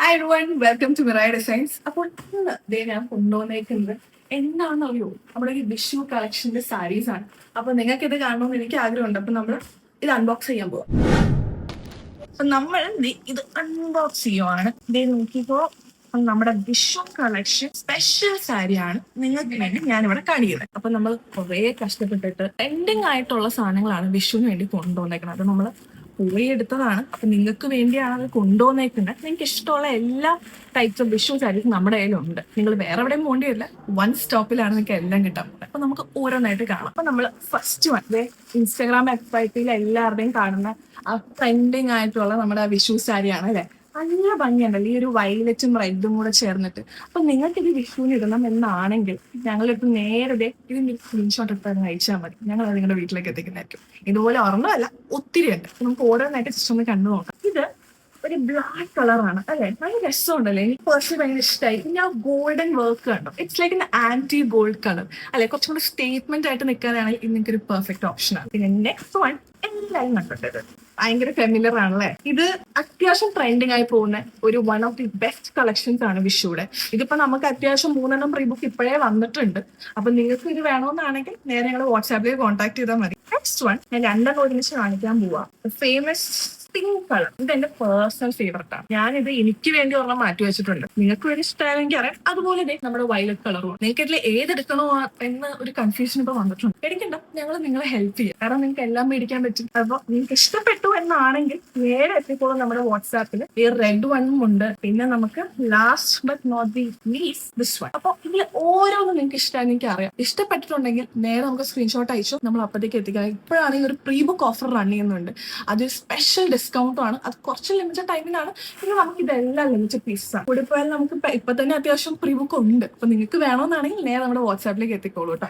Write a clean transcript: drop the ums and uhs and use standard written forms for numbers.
Hi everyone, welcome to Miraya designs. അപ്പോൾ ഇന്ന് ഞാൻ കൊണ്ടുവന്നേക്കുന്നത് എന്താണെന്നറിയോ, നമ്മുടെ ഈ വിഷു കളക്ഷന്റെ സാരീസ് ആണ്. അപ്പൊ നിങ്ങൾക്ക് ഇത് കാണണമെന്ന് എനിക്ക് ആഗ്രഹമുണ്ട്. അപ്പൊ നമ്മൾ ഇത് അൺബോക്സ് ചെയ്യാൻ പോവാം. അപ്പൊ നമ്മൾ ഇത് അൺബോക്സ് ചെയ്യുവാണ്. നോക്കിക്കോ, നമ്മുടെ വിഷു കളക്ഷൻ സ്പെഷ്യൽ സാരിയാണ് നിങ്ങൾക്ക് വേണ്ടി ഞാനിവിടെ കാണിക്കുന്നത്. അപ്പൊ നമ്മൾ കുറേ കഷ്ടപ്പെട്ടിട്ട് ട്രെൻഡിങ് ആയിട്ടുള്ള സാധനങ്ങളാണ് വിഷുവിന് വേണ്ടി കൊണ്ടുവന്നേക്കുന്നത്. അത് നമ്മൾ പോയി എടുത്തതാണ്. അപ്പൊ നിങ്ങൾക്ക് വേണ്ടിയാണ് അത് കൊണ്ടുവന്നേക്കുന്നത്. നിങ്ങൾക്ക് ഇഷ്ടമുള്ള എല്ലാ ടൈപ്സ് ഓഫ് വിഷു സാരീസ് നമ്മുടെ കയ്യിലുണ്ട്. നിങ്ങൾ വേറെ എവിടെയും പോകേണ്ടിയില്ല, വൺ സ്റ്റോപ്പിലാണ് നിങ്ങൾക്ക് എല്ലാം കിട്ടാൻ പോകുന്നത്. അപ്പൊ നമുക്ക് ഓരോന്നായിട്ട് കാണാം. അപ്പൊ നമ്മൾ ഫസ്റ്റ് വൺ ഇൻസ്റ്റാഗ്രാം വെബ്സൈറ്റിൽ എല്ലാവരുടെയും കാണുന്ന ആ ട്രെൻഡിങ് ആയിട്ടുള്ള നമ്മുടെ ആ വിഷു സാരിയാണ് അല്ലെ. നല്ല ഭംഗിയുണ്ടല്ലോ ഈ ഒരു വയലറ്റും റെഡും കൂടെ ചേർന്നിട്ട്. അപ്പൊ നിങ്ങൾക്ക് ഇത് വിഷുവിന് ഇടണം എന്നാണെങ്കിൽ ഞങ്ങളിപ്പോൾ നേരത്തെ ഇതിന്റെ സ്ക്രീൻഷോട്ട് എടുത്ത് അയച്ചാൽ മതി. ഞങ്ങൾ അത് നിങ്ങളുടെ വീട്ടിലേക്ക് എത്തിക്കുന്നതായിരിക്കും. ഇതുപോലെ ഒരെണ്ണമല്ല, ഒത്തിരി ഉണ്ട്. നമുക്ക് ഓരോന്നായിട്ട് ജസ്റ്റ് ഒന്ന് കണ്ടു നോക്കാം. ഇത് ഒരു ബ്ലാക്ക് കളറാണ് അല്ലെ, നല്ല രസമുണ്ടല്ലേ. എനിക്ക് പേഴ്സണലി ഭയങ്കര ഇഷ്ടമായി. പിന്നെ ആ ഗോൾഡൻ വർക്ക് കണ്ടോ, it's like an anti gold colour അല്ലെ. കുറച്ചും കൂടി സ്റ്റേറ്റ്മെന്റ് ആയിട്ട് നിൽക്കാനാണെങ്കിൽ ഇത് നിങ്ങൾക്ക് ഒരു പെർഫെക്റ്റ് ഓപ്ഷനാണ്. പിന്നെ നെക്സ്റ്റ് വൺ എല്ലാവരും കണ്ടിട്ടത് ഭയങ്കര ഫെമിലർ ആണല്ലേ. ഇത് അത്യാവശ്യം ട്രെൻഡിങ് ആയി പോകുന്ന ഒരു one of the best collections ആണ് വിഷുവിടെ. ഇതിപ്പോ നമുക്ക് അത്യാവശ്യം 3 പ്രീ ബുക്ക് ഇപ്പോഴേ വന്നിട്ടുണ്ട്. അപ്പൊ നിങ്ങൾക്ക് ഇത് വേണമെന്നാണെങ്കിൽ നേരെ ഞങ്ങൾ വാട്സാപ്പിൽ കോൺടാക്ട് ചെയ്താൽ മതി. നെക്സ്റ്റ് വൺ ഞാൻ 2 ഒരുമിച്ച് കാണിക്കാൻ പോവാ. Famous pink colour. ഇത് എന്റെ പേഴ്സണൽ ഫേവററ്റ് ആണ്. ഞാനിത് എനിക്ക് വേണ്ടി ഒരെണ്ണം മാറ്റി വെച്ചിട്ടുണ്ട്. നിങ്ങൾക്ക് വേണ്ടി ഇഷ്ടമായെങ്കിൽ അറിയാം. അതുപോലെ നമ്മുടെ വയലറ്റ് കളറും. നിങ്ങൾക്ക് ഇതിൽ ഏതെടുക്കണോ എന്ന് ഒരു കൺഫ്യൂഷൻ ഇപ്പൊ വന്നിട്ടുണ്ട്. പേടിക്കണ്ട, ഞങ്ങൾ നിങ്ങളെ ഹെൽപ്പ് ചെയ്യും. കാരണം നിങ്ങൾക്ക് എല്ലാം മേടിക്കാൻ പറ്റും. അപ്പൊ നിങ്ങൾക്ക് ഇഷ്ടപ്പെട്ടു എന്നാണെങ്കിൽ നേരെ എത്തിക്കോളും നമ്മുടെ വാട്സാപ്പിൽ. ഈ റെഡ് വണ്ണും ഉണ്ട്. പിന്നെ നമുക്ക് last but not the least this one. അപ്പൊ ഇതിൽ ഓരോന്നും നിങ്ങൾക്ക് ഇഷ്ടമാണെന്ന് എനിക്ക് അറിയാം. ഇഷ്ടപ്പെട്ടിട്ടുണ്ടെങ്കിൽ നേരെ നമുക്ക് സ്ക്രീൻഷോട്ട് അയച്ചു നമ്മൾ അപ്പത്തേക്ക് എത്തിക്കാം. ഇപ്പോഴാണെങ്കിൽ ഒരു പ്രീ ബുക്ക് ഓഫർ റൺ ചെയ്യുന്നുണ്ട്. അത് സ്പെഷ്യൽ ഡിസ്കൗണ്ടും ആണ്. അത് കുറച്ച് ലിമിറ്റഡ് ടൈമിനാണ്. പിന്നെ നമുക്ക് ഇതെല്ലാം ലിമിറ്റഡ് പീസസ് ആണ്. കൂടി പോയാൽ നമുക്ക് ഇപ്പൊ തന്നെ അത്യാവശ്യം പ്രീ ബുക്ക് ഉണ്ട്. അപ്പൊ നിങ്ങൾക്ക് വേണമെന്നാണെങ്കിൽ നേരെ നമ്മുടെ വാട്സാപ്പിലേക്ക് എത്തിക്കോളൂ കേട്ടോ.